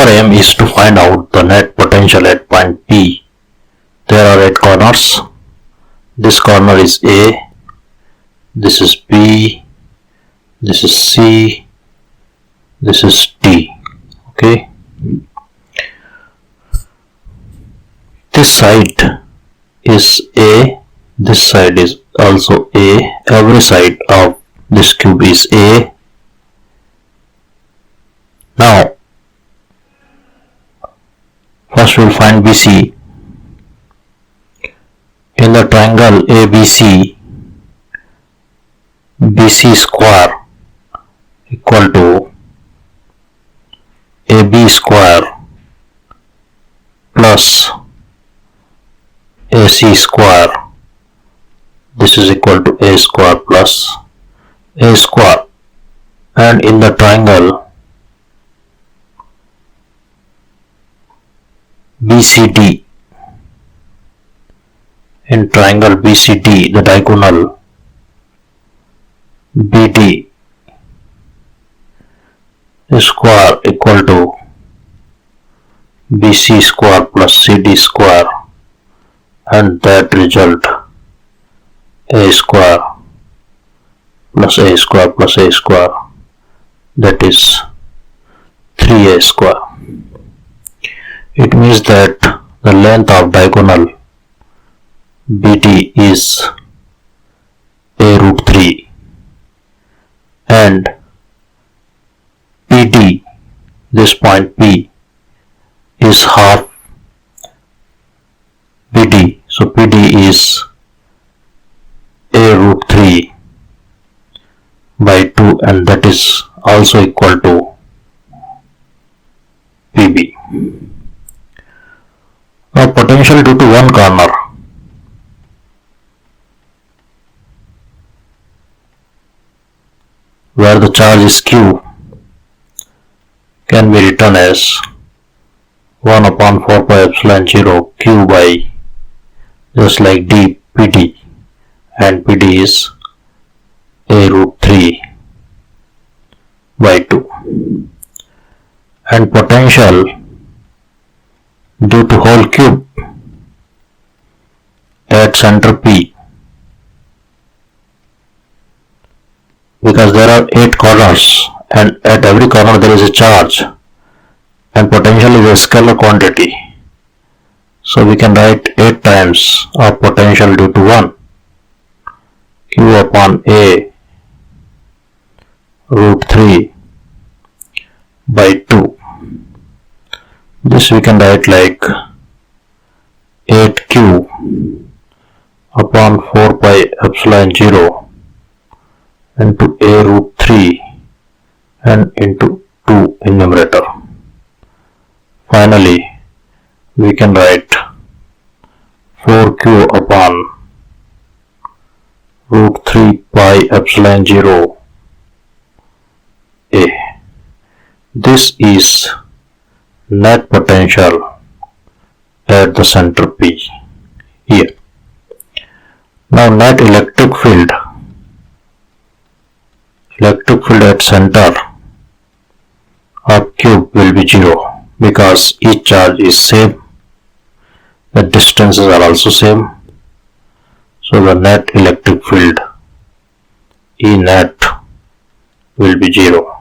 Our aim is to find out the net potential at point P. There are 8 corners. This corner is A, this is B, this is C, this is D. Okay. This side is A, this side is also A. Every side of this cube is A. Now, first we will find BC. In the triangle ABC, BC square equal to AB square plus AC square. This is equal to A square plus A square. And in the triangle BCD, in triangle BCD, the diagonal BD square equal to BC square plus CD square, and that result A square plus A square plus A square, that is 3A square. It means that the length of diagonal BD is A root 3 and PD, this point P, is half PD. So PD is A root 3 by 2, and that is also equal to PB. Now potential due to one corner. Where the charge is Q can be written as 1 upon 4 pi epsilon 0 Q by, just like d, PD, and PD is A root 3 by 2. And potential due to whole cube at center P, because there are 8 corners and at every corner there is a charge, and potential is a scalar quantity. So we can write 8 times of potential due to 1, Q upon A root 3 by 2. This we can write like 8Q upon 4 pi epsilon 0 into A root 3 and into 2 in numerator. Finally, we can write 4Q upon root 3 pi epsilon 0 A. This is net potential at the center P here. Now net electric field at center of cube will be 0 because each charge is same, the distances are also same, so the net electric field E net will be 0.